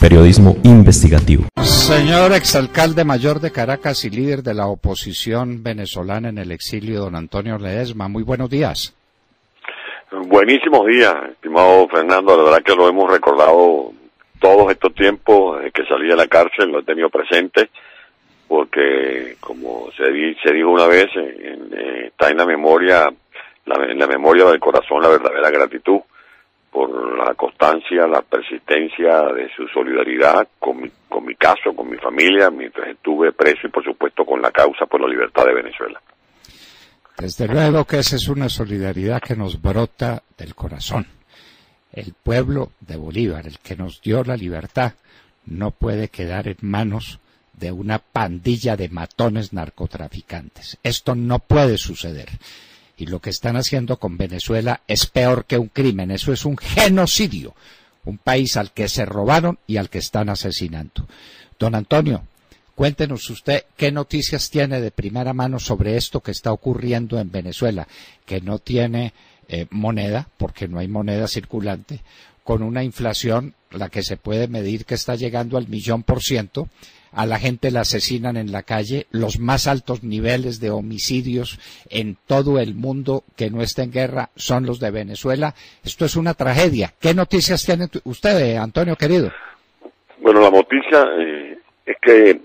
periodismo investigativo. Señor exalcalde mayor de Caracas y líder de la oposición venezolana en el exilio, don Antonio Ledesma, muy buenos días. Buenísimos días, estimado Fernando, la verdad que lo hemos recordado todos estos tiempos, desde que salí de la cárcel, lo he tenido presente, porque como se dijo una vez, está en la memoria del corazón la verdadera gratitud por la constancia, la persistencia de su solidaridad con mi caso, con mi familia, mientras estuve preso y por supuesto con la causa por la libertad de Venezuela. Desde luego que esa es una solidaridad que nos brota del corazón. El pueblo de Bolívar, el que nos dio la libertad, no puede quedar en manos de una pandilla de matones narcotraficantes. Esto no puede suceder. Y lo que están haciendo con Venezuela es peor que un crimen, eso es un genocidio, un país al que se robaron y al que están asesinando. Don Antonio, cuéntenos usted qué noticias tiene de primera mano sobre esto que está ocurriendo en Venezuela, que no tiene moneda, porque no hay moneda circulante, con una inflación, la que se puede medir que está llegando al 1.000.000%, a la gente la asesinan en la calle, los más altos niveles de homicidios en todo el mundo que no está en guerra son los de Venezuela. Esto es una tragedia. ¿Qué noticias tiene usted, Antonio, querido? Bueno, la noticia es que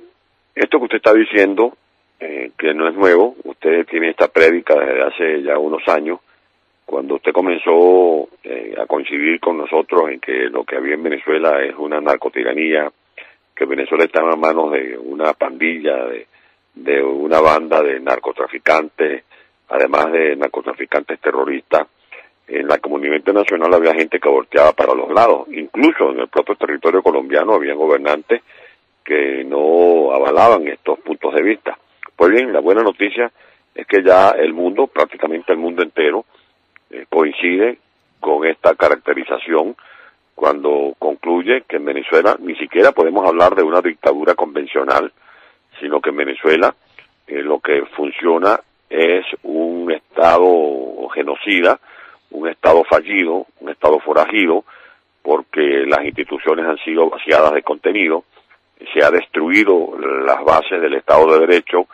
esto que usted está diciendo, que no es nuevo, usted tiene esta prédica desde hace ya unos años, cuando usted comenzó a coincidir con nosotros en que lo que había en Venezuela es una narcotiranía, que Venezuela está en manos de una pandilla, de una banda de narcotraficantes, además de narcotraficantes terroristas. En la comunidad internacional había gente que volteaba para los lados, incluso en el propio territorio colombiano había gobernantes que no avalaban estos puntos de vista. Pues bien, la buena noticia es que ya el mundo, prácticamente el mundo entero, coincide con esta caracterización cuando concluye que en Venezuela ni siquiera podemos hablar de una dictadura convencional, sino que en Venezuela lo que funciona es un Estado genocida, un Estado fallido, un Estado forajido, porque las instituciones han sido vaciadas de contenido, se ha destruido las bases del Estado de Derecho,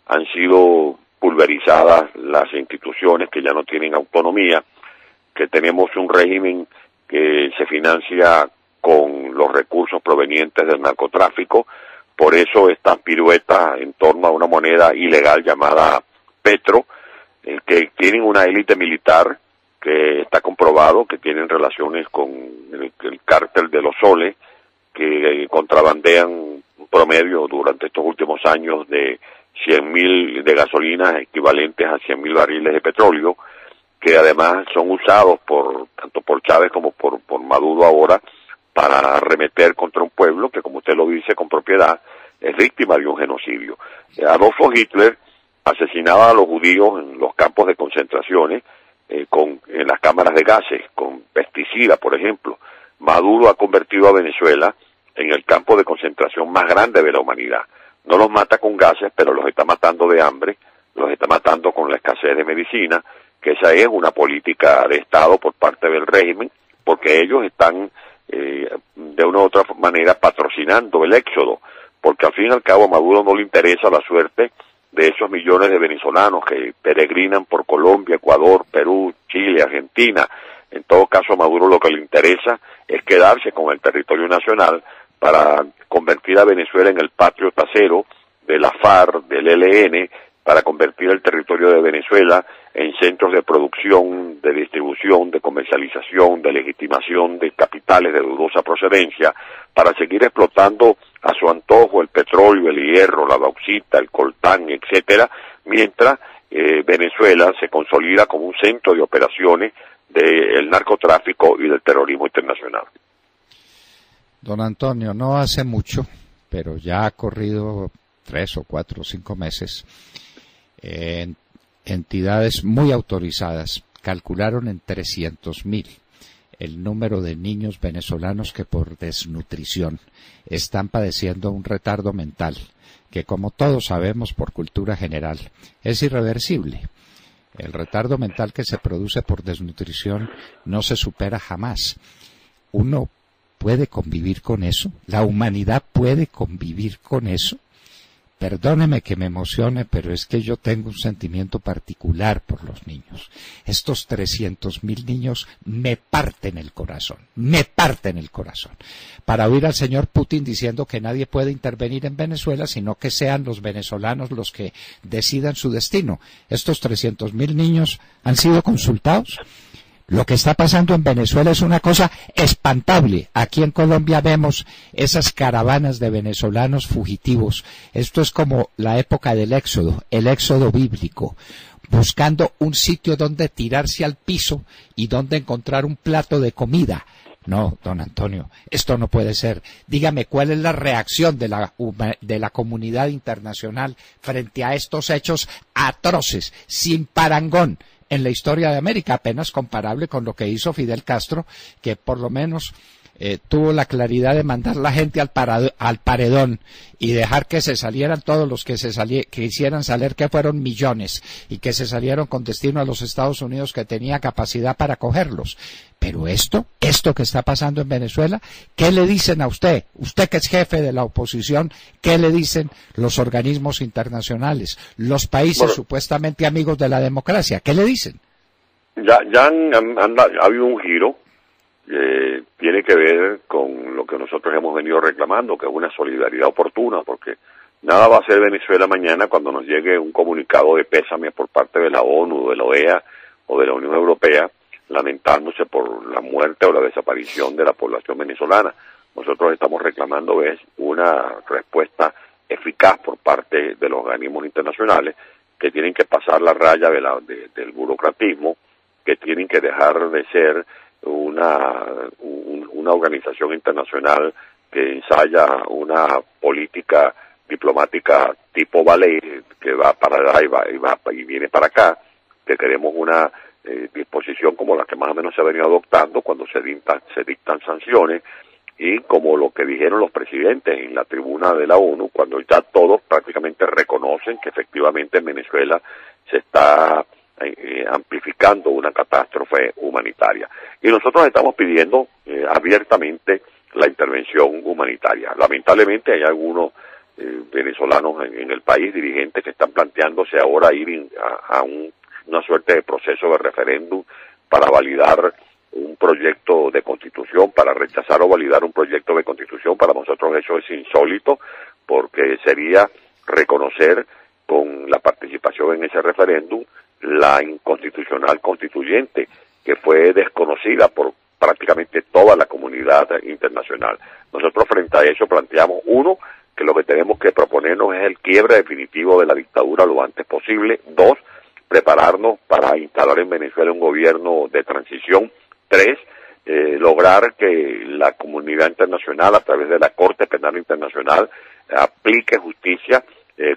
han sido pulverizadas las instituciones que ya no tienen autonomía, que tenemos un régimen que se financia con los recursos provenientes del narcotráfico, por eso estas piruetas en torno a una moneda ilegal llamada Petro, que tienen una élite militar que está comprobado que tienen relaciones con el cártel de los soles, que contrabandean un promedio durante estos últimos años de 100.000 de gasolina equivalentes a 100.000 barriles de petróleo, que además son usados tanto por Chávez como por Maduro ahora para arremeter contra un pueblo que, como usted lo dice con propiedad, es víctima de un genocidio. Adolfo Hitler asesinaba a los judíos en los campos de concentraciones, en las cámaras de gases, con pesticidas, por ejemplo. Maduro ha convertido a Venezuela en el campo de concentración más grande de la humanidad. No los mata con gases, pero los está matando de hambre, los está matando con la escasez de medicina, que esa es una política de Estado por parte del régimen, porque ellos están de una u otra manera patrocinando el éxodo, porque al fin y al cabo a Maduro no le interesa la suerte de esos millones de venezolanos que peregrinan por Colombia, Ecuador, Perú, Chile, Argentina. En todo caso a Maduro lo que le interesa es quedarse con el territorio nacional para convertir a Venezuela en el patio trasero de la FARC, del ELN, para convertir el territorio de Venezuela en centros de producción, de distribución, de comercialización, de legitimación de capitales de dudosa procedencia, para seguir explotando a su antojo el petróleo, el hierro, la bauxita, el coltán, etcétera, mientras Venezuela se consolida como un centro de operaciones del narcotráfico y del terrorismo internacional. Don Antonio, no hace mucho, pero ya ha corrido 3 o 4 o 5 meses, entidades muy autorizadas calcularon en 300.000 el número de niños venezolanos que por desnutrición están padeciendo un retardo mental, que como todos sabemos por cultura general es irreversible. El retardo mental que se produce por desnutrición no se supera jamás. Uno puede convivir con eso? ¿La humanidad puede convivir con eso? Perdóneme que me emocione, pero es que yo tengo un sentimiento particular por los niños. Estos 300.000 niños me parten el corazón, Para oír al señor Putin diciendo que nadie puede intervenir en Venezuela, sino que sean los venezolanos los que decidan su destino. Estos 300.000 niños han sido consultados. Lo que está pasando en Venezuela es una cosa espantable. Aquí en Colombia vemos esas caravanas de venezolanos fugitivos. Esto es como la época del éxodo, el éxodo bíblico, buscando un sitio donde tirarse al piso y donde encontrar un plato de comida. No, don Antonio, esto no puede ser. Dígame, ¿cuál es la reacción de la comunidad internacional frente a estos hechos atroces, sin parangón, en la historia de América, apenas comparable con lo que hizo Fidel Castro, que por lo menos tuvo la claridad de mandar la gente al paredón y dejar que se salieran todos los que quisieran salir, que fueron millones, y que se salieron con destino a los Estados Unidos, que tenía capacidad para cogerlos. Pero esto que está pasando en Venezuela, ¿qué le dicen a usted? Usted que es jefe de la oposición, ¿qué le dicen los organismos internacionales, los países supuestamente amigos de la democracia? ¿Qué le dicen? Ya ha habido un giro. Tiene que ver con lo que nosotros hemos venido reclamando, que es una solidaridad oportuna, porque nada va a ser Venezuela mañana cuando nos llegue un comunicado de pésame por parte de la ONU, de la OEA o de la Unión Europea, lamentándose por la muerte o la desaparición de la población venezolana. Nosotros estamos reclamando una respuesta eficaz por parte de los organismos internacionales, que tienen que pasar la raya del burocratismo, que tienen que dejar de ser una organización internacional que ensaya una política diplomática tipo ballet, que va para allá y viene para acá, que queremos una disposición como la que más o menos se ha venido adoptando cuando se dictan sanciones, y como lo que dijeron los presidentes en la tribuna de la ONU, cuando ya todos prácticamente reconocen que efectivamente en Venezuela se está amplificando una catástrofe humanitaria. Y nosotros estamos pidiendo abiertamente la intervención humanitaria. Lamentablemente hay algunos venezolanos en el país, dirigentes, que están planteándose ahora ir a una suerte de proceso de referéndum para validar un proyecto de constitución, para rechazar o validar un proyecto de constitución. Para nosotros eso es insólito, porque sería reconocer con la participación en ese referéndum la inconstitucional constituyente, que fue desconocida por prácticamente toda la comunidad internacional. Nosotros frente a eso planteamos, uno, que lo que tenemos que proponernos es el quiebre definitivo de la dictadura lo antes posible. Dos, prepararnos para instalar en Venezuela un gobierno de transición. Tres, lograr que la comunidad internacional, a través de la Corte Penal Internacional, aplique justicia,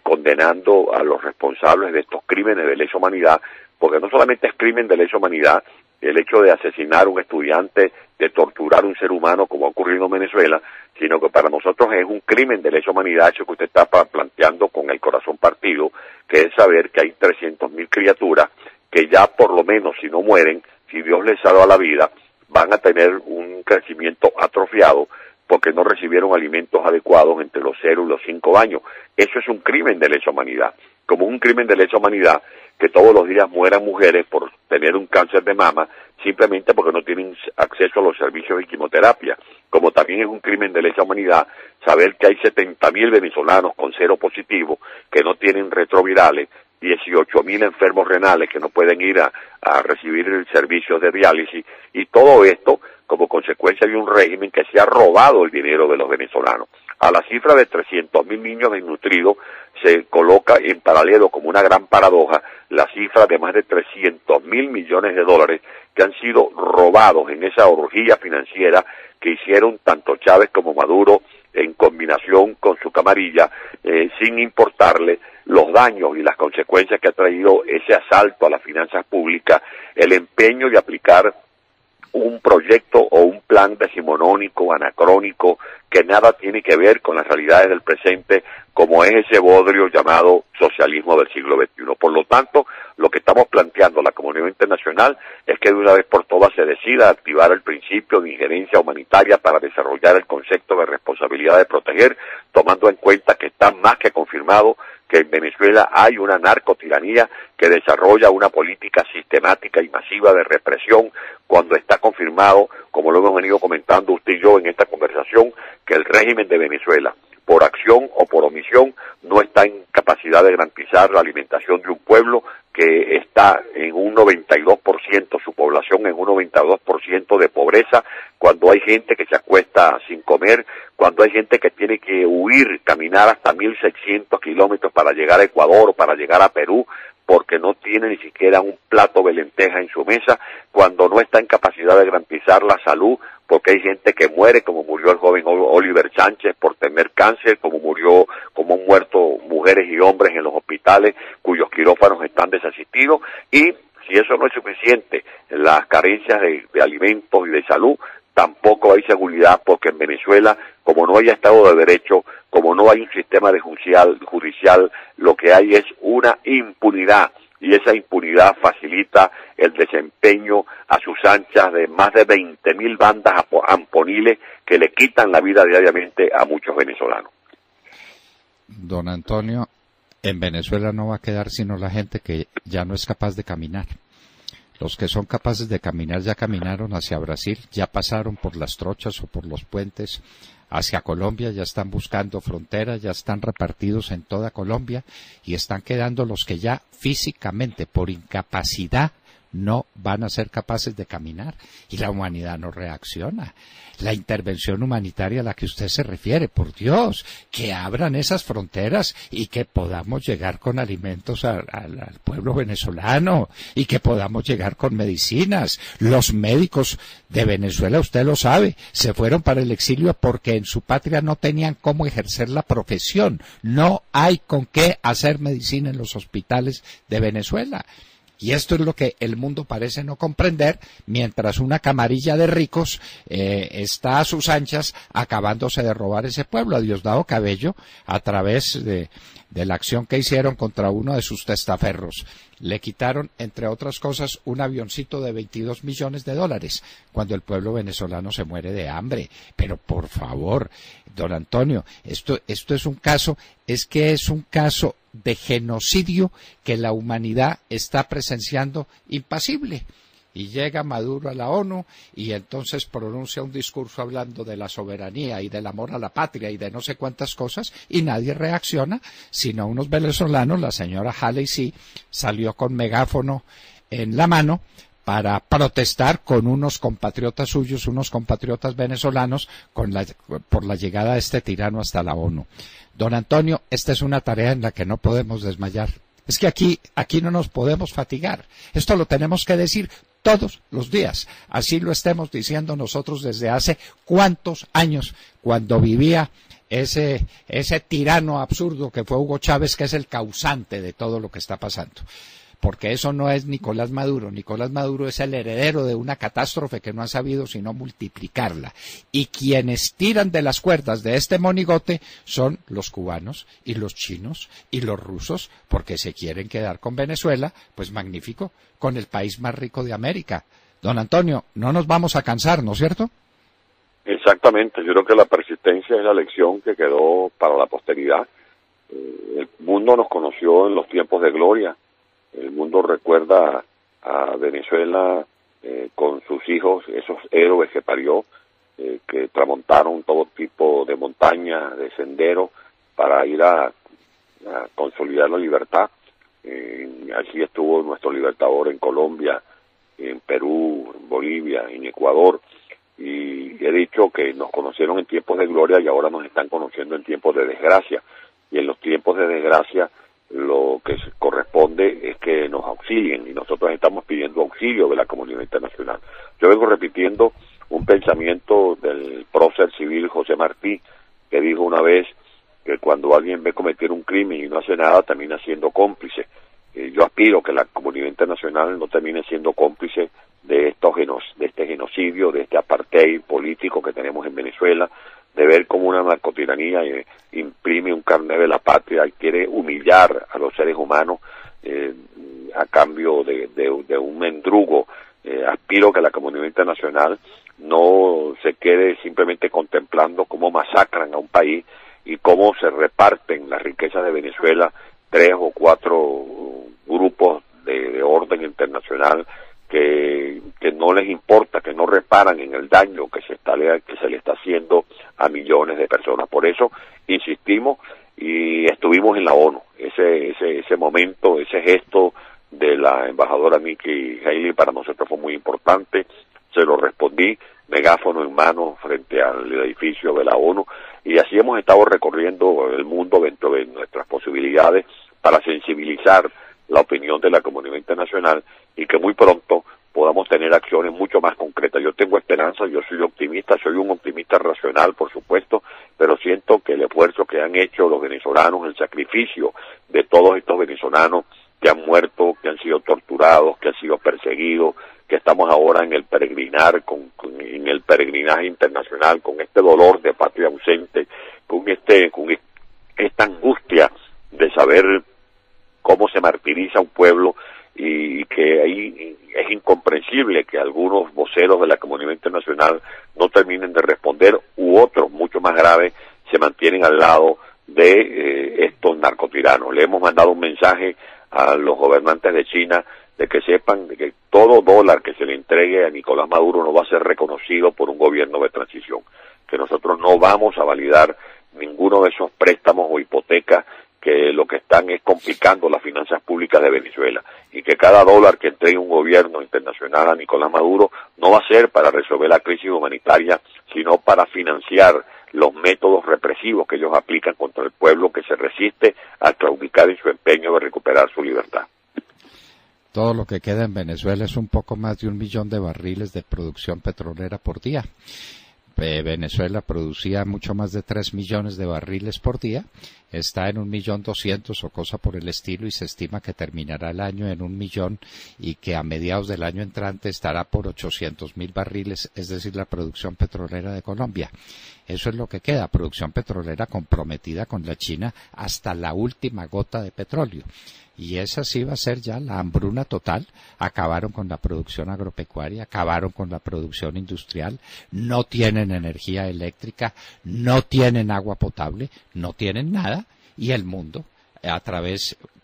condenando a los responsables de estos crímenes de lesa humanidad, porque no solamente es crimen de lesa humanidad el hecho de asesinar a un estudiante, de torturar a un ser humano como ha ocurrido en Venezuela, sino que para nosotros es un crimen de lesa humanidad eso que usted está planteando con el corazón partido, que es saber que hay 300.000 criaturas que ya por lo menos, si no mueren, si Dios les salva la vida, van a tener un crecimiento atrofiado porque no recibieron alimentos adecuados entre los 0 y los 5 años. Eso es un crimen de lesa humanidad. Como un crimen de lesa humanidad que todos los días mueran mujeres por tener un cáncer de mama simplemente porque no tienen acceso a los servicios de quimioterapia. Como también es un crimen de lesa humanidad saber que hay 70.000 venezolanos con cero positivo que no tienen retrovirales, 18.000 enfermos renales que no pueden ir a recibir servicios de diálisis, y todo esto como consecuencia de un régimen que se ha robado el dinero de los venezolanos. A la cifra de 300.000 niños desnutridos se coloca en paralelo, como una gran paradoja, la cifra de más de 300.000 millones de dólares que han sido robados en esa orgía financiera que hicieron tanto Chávez como Maduro en combinación con su camarilla, sin importarle los daños y las consecuencias que ha traído ese asalto a las finanzas públicas, el empeño de aplicar un proyecto o un plan decimonónico, anacrónico, que nada tiene que ver con las realidades del presente, como es ese bodrio llamado socialismo del siglo XXI. Por lo tanto, lo que estamos planteando la comunidad internacional es que de una vez por todas se decida activar el principio de injerencia humanitaria para desarrollar el concepto de responsabilidad de proteger, tomando en cuenta que está más que confirmado que en Venezuela hay una narcotiranía que desarrolla una política sistemática y masiva de represión, cuando está confirmado, como lo hemos venido comentando usted y yo en esta conversación, que el régimen de Venezuela, por acción o por omisión, no está en capacidad de garantizar la alimentación de un pueblo que está en un 92%, su población en un 92% de pobreza, cuando hay gente que se acuesta sin comer, cuando hay gente que tiene que huir, caminar hasta 1.600 kilómetros para llegar a Ecuador o para llegar a Perú, porque no tiene ni siquiera un plato de lenteja en su mesa, cuando no está en capacidad de garantizar la salud, porque hay gente que muere, como murió el joven Oliver Sánchez por tener cáncer, como han muerto mujeres y hombres en los hospitales cuyos quirófanos están desasistidos, y si eso no es suficiente, las carencias de alimentos y de salud, tampoco hay seguridad, porque en Venezuela, como no hay Estado de Derecho, como no hay un sistema de judicial, lo que hay es una impunidad, y esa impunidad facilita el desempeño a sus anchas de más de 20.000 bandas amponiles que le quitan la vida diariamente a muchos venezolanos. Don Antonio, en Venezuela no va a quedar sino la gente que ya no es capaz de caminar. Los que son capaces de caminar ya caminaron hacia Brasil, ya pasaron por las trochas o por los puentes hacia Colombia, ya están buscando fronteras, ya están repartidos en toda Colombia y están quedando los que ya físicamente, por incapacidad, no van a ser capaces de caminar, y la humanidad no reacciona. La intervención humanitaria a la que usted se refiere, por Dios, que abran esas fronteras y que podamos llegar con alimentos al pueblo venezolano y que podamos llegar con medicinas. Los médicos de Venezuela, usted lo sabe, se fueron para el exilio porque en su patria no tenían cómo ejercer la profesión. No hay con qué hacer medicina en los hospitales de Venezuela. Y esto es lo que el mundo parece no comprender, mientras una camarilla de ricos está a sus anchas acabándose de robar ese pueblo. A Diosdado Cabello, a través de la acción que hicieron contra uno de sus testaferros, le quitaron, entre otras cosas, un avioncito de $22 millones, cuando el pueblo venezolano se muere de hambre. Pero por favor, don Antonio, esto es un caso de genocidio que la humanidad está presenciando impasible. Y llega Maduro a la ONU y entonces pronuncia un discurso hablando de la soberanía y del amor a la patria y de no sé cuántas cosas, y nadie reacciona, sino unos venezolanos. La señora Haley sí salió con megáfono en la mano para protestar con unos compatriotas suyos, unos compatriotas venezolanos, por la llegada de este tirano hasta la ONU. Don Antonio, esta es una tarea en la que no podemos desmayar. Es que aquí no nos podemos fatigar. Esto lo tenemos que decir todos los días. Así lo estemos diciendo nosotros desde hace cuántos años, cuando vivía ese tirano absurdo que fue Hugo Chávez, que es el causante de todo lo que está pasando. Porque eso no es Nicolás Maduro. Nicolás Maduro es el heredero de una catástrofe que no ha sabido sino multiplicarla. Y quienes tiran de las cuerdas de este monigote son los cubanos y los chinos y los rusos, porque se quieren quedar con Venezuela, pues magnífico, con el país más rico de América. Don Antonio, no nos vamos a cansar, ¿no es cierto? Exactamente, yo creo que la persistencia es la lección que quedó para la posteridad. El mundo nos conoció en los tiempos de gloria. El mundo recuerda a Venezuela con sus hijos, esos héroes que parió, que tramontaron todo tipo de montañas, de senderos, para ir a consolidar la libertad. Allí estuvo nuestro libertador en Colombia, en Perú, en Bolivia, en Ecuador, y he dicho que nos conocieron en tiempos de gloria y ahora nos están conociendo en tiempos de desgracia. Y en los tiempos de desgracia lo que corresponde es que nos auxilien, y nosotros estamos pidiendo auxilio de la comunidad internacional. Yo vengo repitiendo un pensamiento del prócer civil José Martí, que dijo una vez que cuando alguien ve cometer un crimen y no hace nada, termina siendo cómplice. Yo aspiro que la comunidad internacional no termine siendo cómplice de este genocidio, de este apartheid político que tenemos en Venezuela, de ver cómo una narcotiranía imprime un carnet de la patria y quiere humillar a los seres humanos a cambio de un mendrugo. Aspiro que la comunidad internacional no se quede simplemente contemplando cómo masacran a un país y cómo se reparten las riquezas de Venezuela 3 o 4 grupos de orden internacional que no les importa, que no reparan en el daño que se le está haciendo a millones de personas. Por eso insistimos y estuvimos en la ONU. Ese momento, ese gesto de la embajadora Nikki Haley para nosotros fue muy importante. Se lo respondí, megáfono en mano frente al edificio de la ONU, y así hemos estado recorriendo el mundo dentro de nuestras posibilidades para sensibilizar la opinión de la comunidad internacional y que muy pronto podamos tener acciones mucho más concretas. Yo tengo esperanza, yo soy optimista, soy un optimista racional, por supuesto, pero siento que el esfuerzo que han hecho los venezolanos, el sacrificio de todos estos venezolanos que han muerto, que han sido torturados, que han sido perseguidos, que estamos ahora en el en el peregrinaje internacional, con este dolor de patria ausente, con esta angustia de saber cómo se martiriza un pueblo, y que ahí es incomprensible que algunos voceros de la comunidad internacional no terminen de responder, u otros, mucho más graves, se mantienen al lado de estos narcotiranos. Le hemos mandado un mensaje a los gobernantes de China de que sepan de que todo dólar que se le entregue a Nicolás Maduro no va a ser reconocido por un gobierno de transición, que nosotros no vamos a validar ninguno de esos préstamos o hipotecas que lo que están es complicando las finanzas públicas de Venezuela, y que cada dólar que entregue un gobierno internacional a Nicolás Maduro no va a ser para resolver la crisis humanitaria, sino para financiar los métodos represivos que ellos aplican contra el pueblo que se resiste a claudicar en su empeño de recuperar su libertad. Todo lo que queda en Venezuela es un poco más de 1 millón de barriles de producción petrolera por día. Venezuela producía mucho más de 3 millones de barriles por día, está en 1.200.000 o cosa por el estilo, y se estima que terminará el año en 1 millón y que a mediados del año entrante estará por 800.000 barriles, es decir, la producción petrolera de Colombia. Eso es lo que queda, producción petrolera comprometida con la China hasta la última gota de petróleo. Y esa sí va a ser ya la hambruna total. Acabaron con la producción agropecuaria, acabaron con la producción industrial, no tienen energía eléctrica, no tienen agua potable, no tienen nada, y el mundo,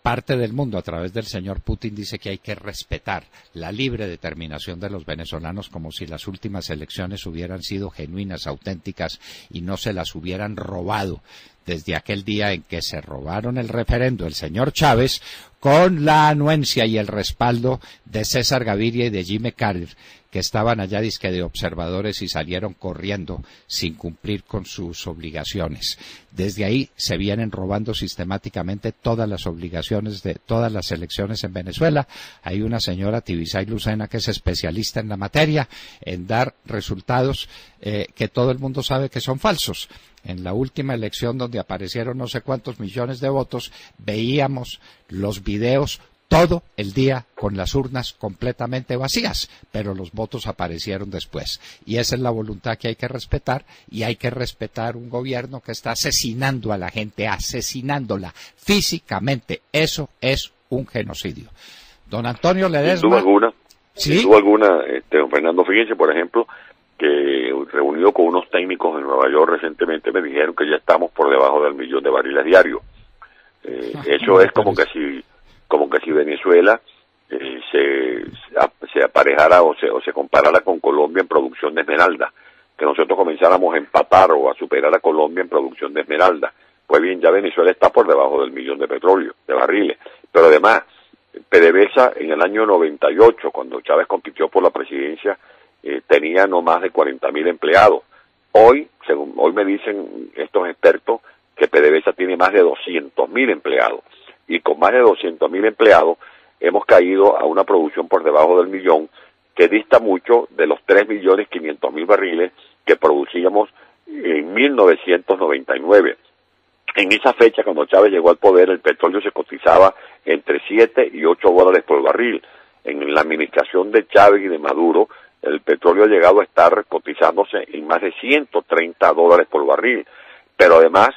parte del mundo a través del señor Putin, dice que hay que respetar la libre determinación de los venezolanos, como si las últimas elecciones hubieran sido genuinas, auténticas, y no se las hubieran robado desde aquel día en que se robaron el referendo el señor Chávez, con la anuencia y el respaldo de César Gaviria y de Jimmy Carter, que estaban allá dizque de observadores y salieron corriendo sin cumplir con sus obligaciones. Desde ahí se vienen robando sistemáticamente todas las obligaciones de todas las elecciones en Venezuela. Hay una señora, Tibisay Lucena, que es especialista en la materia, en dar resultados que todo el mundo sabe que son falsos. En la última elección, donde aparecieron no sé cuántos millones de votos, veíamos los videos todo el día con las urnas completamente vacías, pero los votos aparecieron después. Y esa es la voluntad que hay que respetar, y hay que respetar un gobierno que está asesinando a la gente, asesinándola físicamente. Eso es un genocidio. Don Antonio Ledesma. Sin duda alguna, ¿sí? Sin duda alguna, don Fernando, fíjense, por ejemplo, que reunido con unos técnicos en Nueva York recientemente me dijeron que ya estamos por debajo del 1 millón de barriles diarios. Eso es como que si Venezuela se aparejara o se comparara con Colombia en producción de esmeralda, que nosotros comenzáramos a empatar o a superar a Colombia en producción de esmeralda. Pues bien, ya Venezuela está por debajo del 1 millón de barriles, pero además PDVSA en el año 98, cuando Chávez compitió por la presidencia, tenía no más de 40.000 empleados. Hoy me dicen estos expertos que PDVSA tiene más de 200.000 empleados. Y con más de 200.000 empleados hemos caído a una producción por debajo del millón, que dista mucho de los 3.500.000 barriles que producíamos en 1999. En esa fecha, cuando Chávez llegó al poder, el petróleo se cotizaba entre 7 y 8 dólares por barril. en la administración de Chávez y de Maduro, el petróleo ha llegado a estar cotizándose en más de $130 por barril, pero además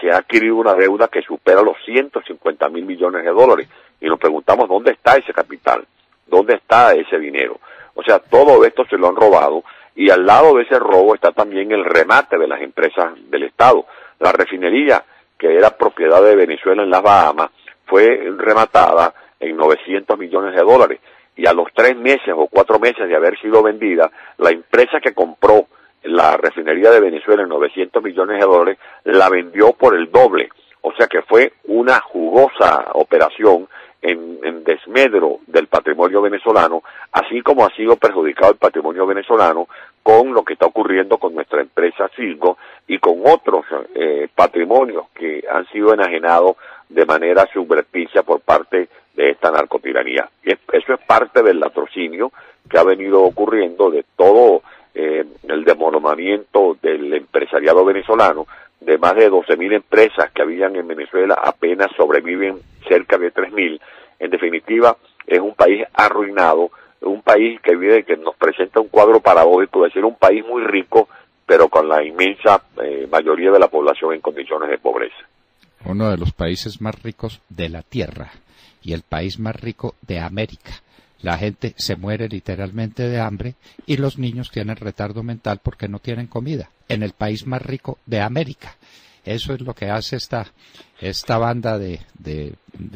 se ha adquirido una deuda que supera los 150.000 millones de dólares, y nos preguntamos dónde está ese capital, dónde está ese dinero. O sea, todo esto se lo han robado, y al lado de ese robo está también el remate de las empresas del Estado. La refinería, que era propiedad de Venezuela en las Bahamas, fue rematada en 900 millones de dólares, y a los 3 meses o 4 meses de haber sido vendida, la empresa que compró la refinería de Venezuela en 900 millones de dólares la vendió por el doble. O sea que fue una jugosa operación en desmedro del patrimonio venezolano, así como ha sido perjudicado el patrimonio venezolano con lo que está ocurriendo con nuestra empresa Silgo y con otros patrimonios que han sido enajenados de manera subrepticia por parte de esta narcotiranía. Y eso es parte del latrocinio que ha venido ocurriendo de todo el desmoronamiento del empresariado venezolano. De más de 12.000 empresas que habían en Venezuela, apenas sobreviven cerca de 3.000. En definitiva, es un país arruinado, un país que nos presenta un cuadro paradójico de ser un país muy rico, pero con la inmensa mayoría de la población en condiciones de pobreza. Uno de los países más ricos de la Tierra y el país más rico de América. La gente se muere literalmente de hambre y los niños tienen retardo mental porque no tienen comida. En el país más rico de América. Eso es lo que hace esta banda de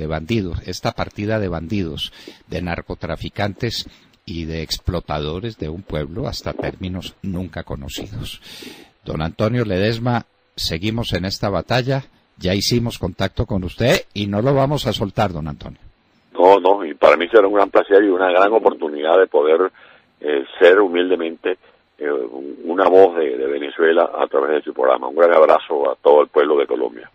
bandidos, esta partida de bandidos, de narcotraficantes y de explotadores de un pueblo hasta términos nunca conocidos. Don Antonio Ledesma, seguimos en esta batalla. Ya hicimos contacto con usted y no lo vamos a soltar, don Antonio. No, y para mí será un gran placer y una gran oportunidad de poder ser humildemente una voz de Venezuela a través de su programa. Un gran abrazo a todo el pueblo de Colombia.